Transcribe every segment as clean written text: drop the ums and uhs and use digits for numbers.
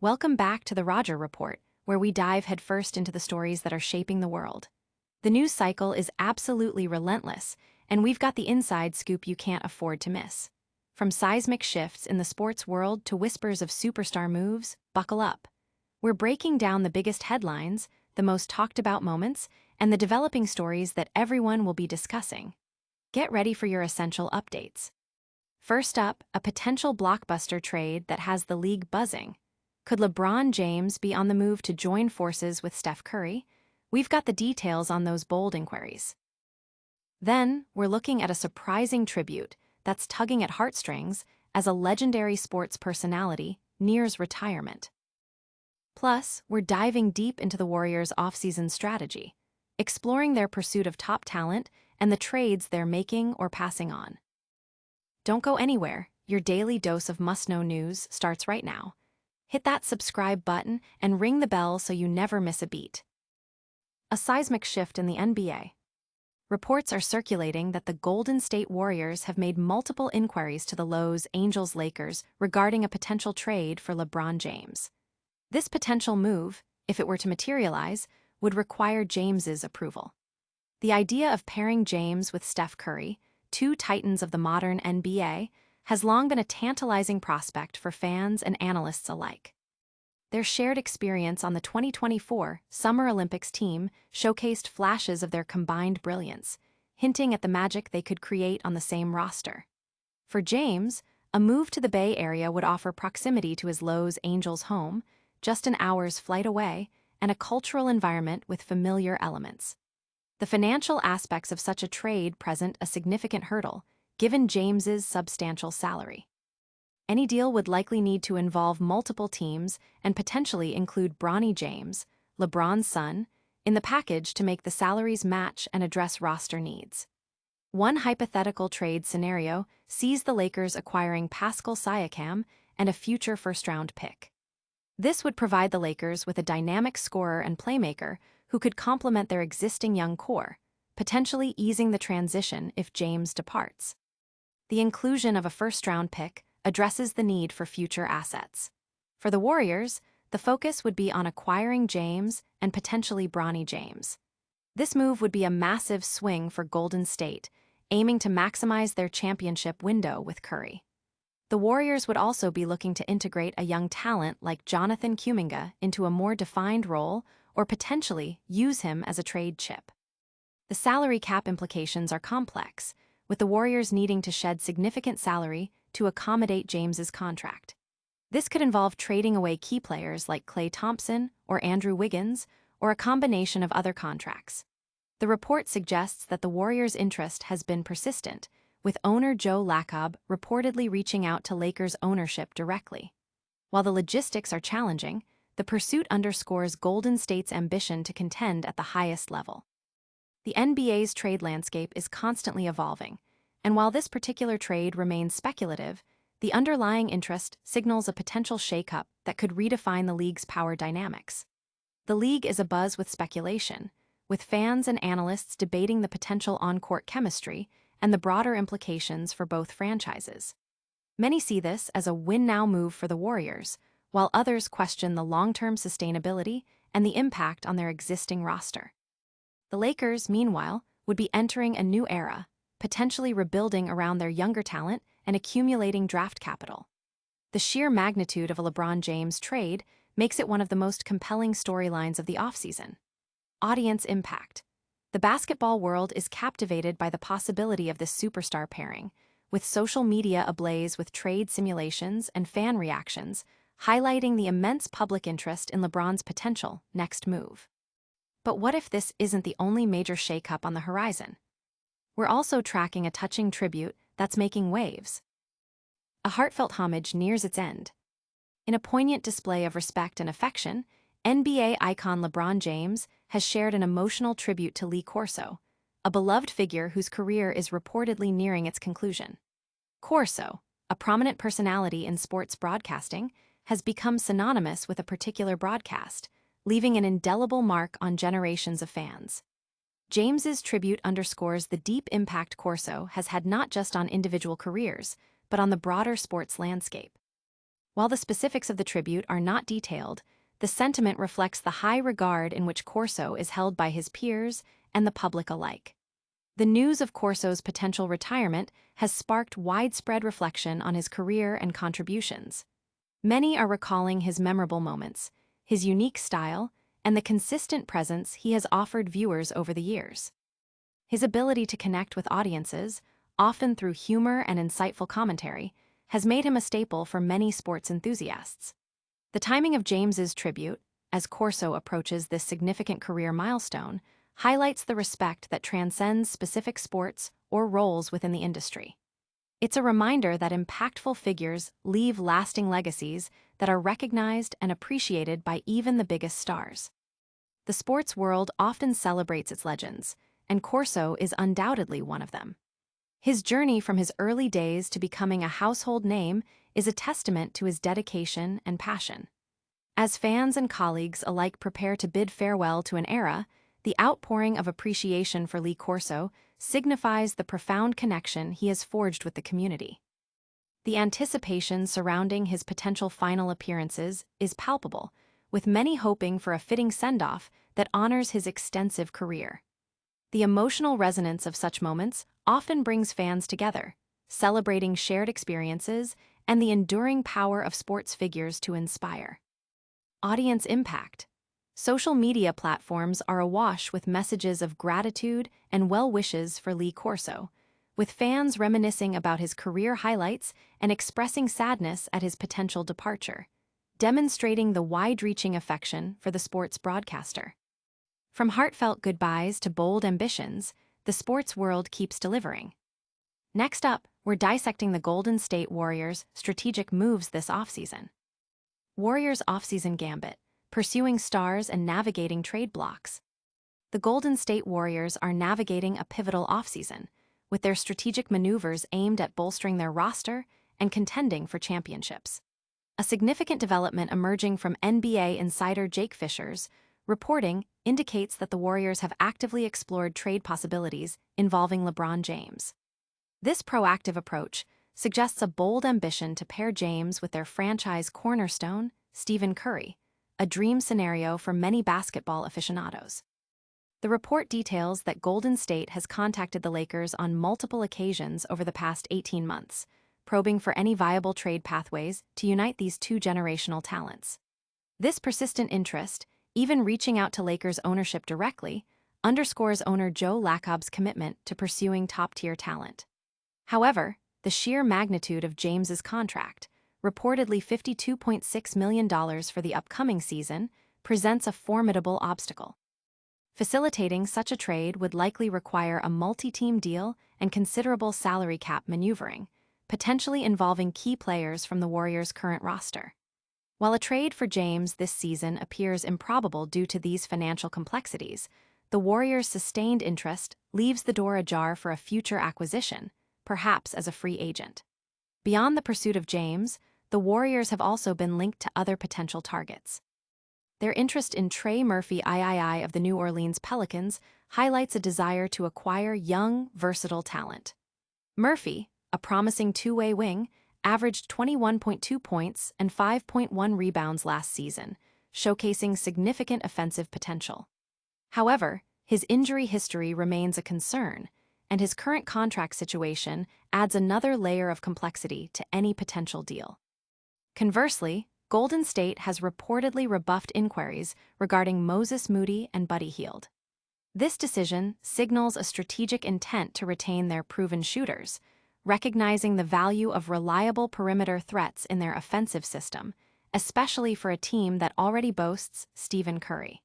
Welcome back to the Roger Report, where we dive headfirst into the stories that are shaping the world. The news cycle is absolutely relentless, and we've got the inside scoop you can't afford to miss. From seismic shifts in the sports world to whispers of superstar moves, buckle up. We're breaking down the biggest headlines, the most talked about moments, and the developing stories that everyone will be discussing. Get ready for your essential updates. First up, a potential blockbuster trade that has the league buzzing. Could LeBron James be on the move to join forces with Steph Curry? We've got the details on those bold inquiries. Then, we're looking at a surprising tribute that's tugging at heartstrings as a legendary sports personality nears retirement. Plus, we're diving deep into the Warriors' offseason strategy, exploring their pursuit of top talent and the trades they're making or passing on. Don't go anywhere. Your daily dose of must-know news starts right now. Hit that subscribe button and ring the bell so you never miss a beat. A seismic shift in the NBA. Reports are circulating that the Golden State Warriors have made multiple inquiries to the Los Angeles Lakers regarding a potential trade for LeBron James. This potential move, if it were to materialize, would require James's approval. The idea of pairing James with Steph Curry, two titans of the modern NBA, has long been a tantalizing prospect for fans and analysts alike. Their shared experience on the 2024 Summer Olympics team showcased flashes of their combined brilliance, hinting at the magic they could create on the same roster. For James, a move to the Bay Area would offer proximity to his Los Angeles home, just an hour's flight away, and a cultural environment with familiar elements. The financial aspects of such a trade present a significant hurdle, given James's substantial salary. Any deal would likely need to involve multiple teams and potentially include Bronny James, LeBron's son, in the package to make the salaries match and address roster needs. One hypothetical trade scenario sees the Lakers acquiring Pascal Siakam and a future first-round pick. This would provide the Lakers with a dynamic scorer and playmaker who could complement their existing young core, potentially easing the transition if James departs. The inclusion of a first-round pick addresses the need for future assets. For the Warriors, the focus would be on acquiring James and potentially Bronny James. This move would be a massive swing for Golden State, aiming to maximize their championship window with Curry. The Warriors would also be looking to integrate a young talent like Jonathan Kuminga into a more defined role or potentially use him as a trade chip. The salary cap implications are complex, with the Warriors needing to shed significant salary to accommodate James's contract. This could involve trading away key players like Klay Thompson or Andrew Wiggins, or a combination of other contracts. The report suggests that the Warriors' interest has been persistent, with owner Joe Lacob reportedly reaching out to Lakers ownership directly. While the logistics are challenging, the pursuit underscores Golden State's ambition to contend at the highest level. The NBA's trade landscape is constantly evolving, and while this particular trade remains speculative, the underlying interest signals a potential shakeup that could redefine the league's power dynamics. The league is abuzz with speculation, with fans and analysts debating the potential on-court chemistry and the broader implications for both franchises. Many see this as a win-now move for the Warriors, while others question the long-term sustainability and the impact on their existing roster. The Lakers, meanwhile, would be entering a new era, potentially rebuilding around their younger talent and accumulating draft capital. The sheer magnitude of a LeBron James trade makes it one of the most compelling storylines of the offseason. Audience impact. The basketball world is captivated by the possibility of this superstar pairing, with social media ablaze with trade simulations and fan reactions, highlighting the immense public interest in LeBron's potential next move. But what if this isn't the only major shakeup on the horizon? We're also tracking a touching tribute that's making waves. A heartfelt homage nears its end. In a poignant display of respect and affection, NBA icon LeBron James has shared an emotional tribute to Lee Corso, a beloved figure whose career is reportedly nearing its conclusion. Corso, a prominent personality in sports broadcasting, has become synonymous with a particular broadcast, leaving an indelible mark on generations of fans. James's tribute underscores the deep impact Corso has had not just on individual careers, but on the broader sports landscape. While the specifics of the tribute are not detailed, the sentiment reflects the high regard in which Corso is held by his peers and the public alike. The news of Corso's potential retirement has sparked widespread reflection on his career and contributions. Many are recalling his memorable moments, his unique style, and the consistent presence he has offered viewers over the years. His ability to connect with audiences, often through humor and insightful commentary, has made him a staple for many sports enthusiasts. The timing of James's tribute, as Corso approaches this significant career milestone, highlights the respect that transcends specific sports or roles within the industry. It's a reminder that impactful figures leave lasting legacies that are recognized and appreciated by even the biggest stars. The sports world often celebrates its legends, and Corso is undoubtedly one of them. His journey from his early days to becoming a household name is a testament to his dedication and passion. As fans and colleagues alike prepare to bid farewell to an era, the outpouring of appreciation for Lee Corso signifies the profound connection he has forged with the community. The anticipation surrounding his potential final appearances is palpable, with many hoping for a fitting send-off that honors his extensive career. The emotional resonance of such moments often brings fans together, celebrating shared experiences and the enduring power of sports figures to inspire. Audience impact. Social media platforms are awash with messages of gratitude and well wishes for Lee Corso, with fans reminiscing about his career highlights and expressing sadness at his potential departure, demonstrating the wide-reaching affection for the sports broadcaster. From heartfelt goodbyes to bold ambitions, the sports world keeps delivering. Next up, we're dissecting the Golden State Warriors' strategic moves this offseason. Warriors' offseason gambit, pursuing stars and navigating trade blocks. The Golden State Warriors are navigating a pivotal offseason, with their strategic maneuvers aimed at bolstering their roster and contending for championships. A significant development emerging from NBA insider Jake Fisher's reporting indicates that the Warriors have actively explored trade possibilities involving LeBron James. This proactive approach suggests a bold ambition to pair James with their franchise cornerstone, Stephen Curry, a dream scenario for many basketball aficionados. The report details that Golden State has contacted the Lakers on multiple occasions over the past 18 months, probing for any viable trade pathways to unite these two generational talents. This persistent interest, even reaching out to Lakers ownership directly, underscores owner Joe Lacob's commitment to pursuing top-tier talent. However, the sheer magnitude of James's contract, reportedly $52.6 million for the upcoming season, presents a formidable obstacle. Facilitating such a trade would likely require a multi-team deal and considerable salary cap maneuvering, potentially involving key players from the Warriors' current roster. While a trade for James this season appears improbable due to these financial complexities, the Warriors' sustained interest leaves the door ajar for a future acquisition, perhaps as a free agent. Beyond the pursuit of James, the Warriors have also been linked to other potential targets. Their interest in Trey Murphy III of the New Orleans Pelicans highlights a desire to acquire young, versatile talent. Murphy, a promising two-way wing, averaged 21.2 points and 5.1 rebounds last season, showcasing significant offensive potential. However, his injury history remains a concern, and his current contract situation adds another layer of complexity to any potential deal. Conversely, Golden State has reportedly rebuffed inquiries regarding Moody and Hield. This decision signals a strategic intent to retain their proven shooters, recognizing the value of reliable perimeter threats in their offensive system, especially for a team that already boasts Stephen Curry.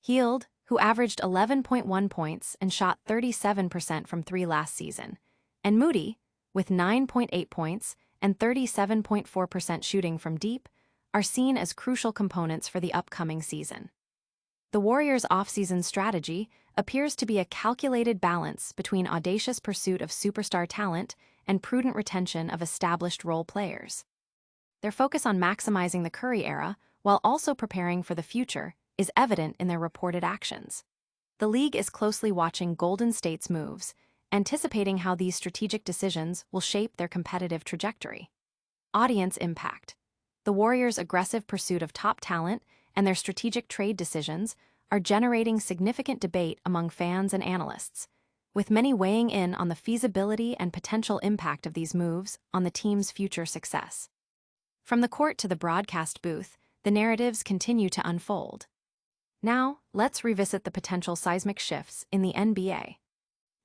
Hield, who averaged 11.1 points and shot 37% from three last season, and Moody, with 9.8 points and 37.4% shooting from deep, are seen as crucial components for the upcoming season. The Warriors' offseason strategy appears to be a calculated balance between audacious pursuit of superstar talent and prudent retention of established role players. Their focus on maximizing the Curry era while also preparing for the future is evident in their reported actions. The league is closely watching Golden State's moves, anticipating how these strategic decisions will shape their competitive trajectory. Audience impact. The Warriors' aggressive pursuit of top talent and their strategic trade decisions are generating significant debate among fans and analysts, with many weighing in on the feasibility and potential impact of these moves on the team's future success. From the court to the broadcast booth, the narratives continue to unfold. Now, let's revisit the potential seismic shifts in the NBA.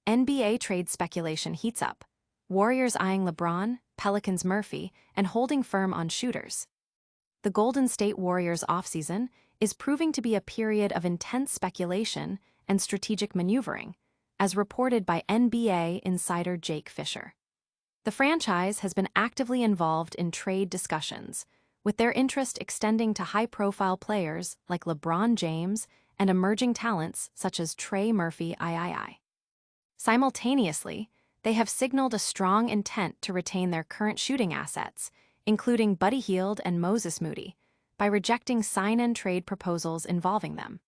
NBA trade speculation heats up. Warriors eyeing LeBron, Pelicans Murphy, and holding firm on shooters. The Golden State Warriors offseason is proving to be a period of intense speculation and strategic maneuvering, as reported by NBA insider Jake Fisher. The franchise has been actively involved in trade discussions, with their interest extending to high-profile players like LeBron James and emerging talents such as Trey Murphy III. Simultaneously, they have signaled a strong intent to retain their current shooting assets, including Buddy Hield and Moody, by rejecting sign-and-trade proposals involving them.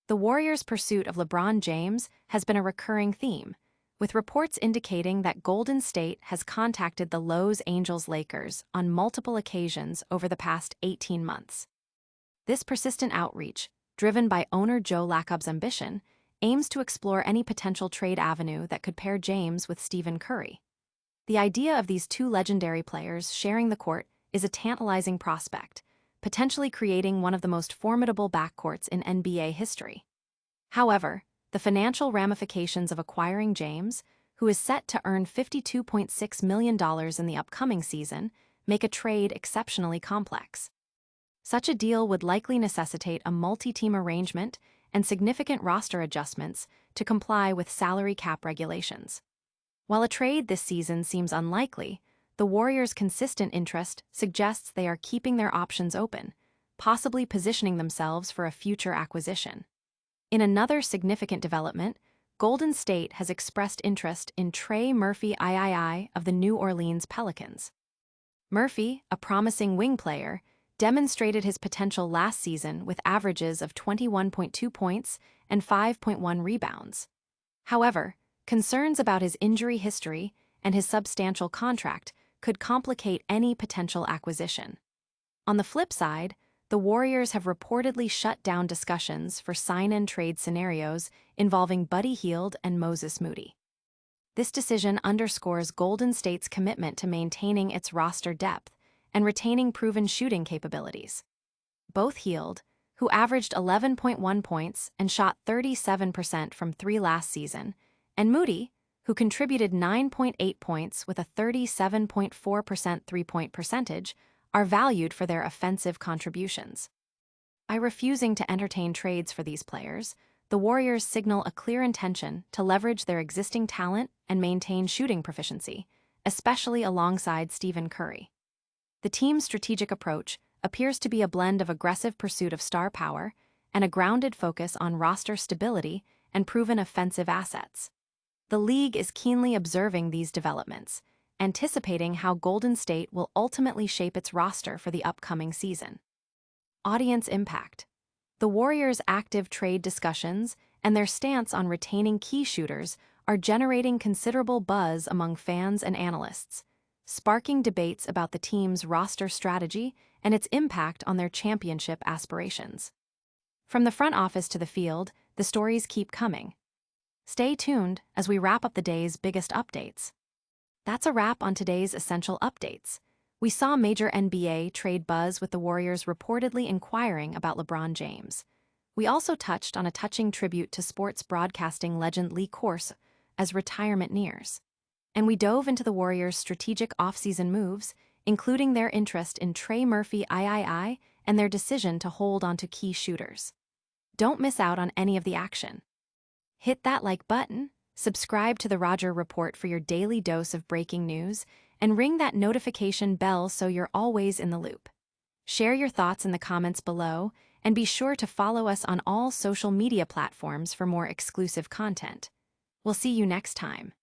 The Warriors' pursuit of LeBron James has been a recurring theme, with reports indicating that Golden State has contacted the Los Angeles Lakers on multiple occasions over the past 18 months. This persistent outreach, driven by owner Joe Lacob's ambition, aims to explore any potential trade avenue that could pair James with Stephen Curry. The idea of these two legendary players sharing the court is a tantalizing prospect, potentially creating one of the most formidable backcourts in NBA history. However, the financial ramifications of acquiring James, who is set to earn $52.6 million in the upcoming season, make a trade exceptionally complex. Such a deal would likely necessitate a multi-team arrangement and significant roster adjustments to comply with salary cap regulations. While a trade this season seems unlikely, the Warriors' consistent interest suggests they are keeping their options open, possibly positioning themselves for a future acquisition. In another significant development, Golden State has expressed interest in Trey Murphy III of the New Orleans Pelicans. Murphy, a promising wing player, demonstrated his potential last season with averages of 21.2 points and 5.1 rebounds. However, concerns about his injury history and his substantial contract could complicate any potential acquisition. On the flip side, the Warriors have reportedly shut down discussions for sign-and-trade scenarios involving Buddy Hield and Moody. This decision underscores Golden State's commitment to maintaining its roster depth and retaining proven shooting capabilities. Both Hield, who averaged 11.1 points and shot 37% from three last season, and Moody, who contributed 9.8 points with a 37.4% three-point percentage, are valued for their offensive contributions. By refusing to entertain trades for these players, the Warriors signal a clear intention to leverage their existing talent and maintain shooting proficiency, especially alongside Stephen Curry. The team's strategic approach appears to be a blend of aggressive pursuit of star power and a grounded focus on roster stability and proven offensive assets. The league is keenly observing these developments, anticipating how Golden State will ultimately shape its roster for the upcoming season. Audience impact. The Warriors' active trade discussions and their stance on retaining key shooters are generating considerable buzz among fans and analysts, sparking debates about the team's roster strategy and its impact on their championship aspirations. From the front office to the field, the stories keep coming. Stay tuned as we wrap up the day's biggest updates. That's a wrap on today's essential updates. We saw major NBA trade buzz with the Warriors reportedly inquiring about LeBron James. We also touched on a touching tribute to sports broadcasting legend Lee Corso as retirement nears. And we dove into the Warriors' strategic offseason moves, including their interest in Trey Murphy III and their decision to hold onto key shooters. Don't miss out on any of the action. Hit that like button, subscribe to the Roger Report for your daily dose of breaking news, and ring that notification bell so you're always in the loop. Share your thoughts in the comments below, and be sure to follow us on all social media platforms for more exclusive content. We'll see you next time.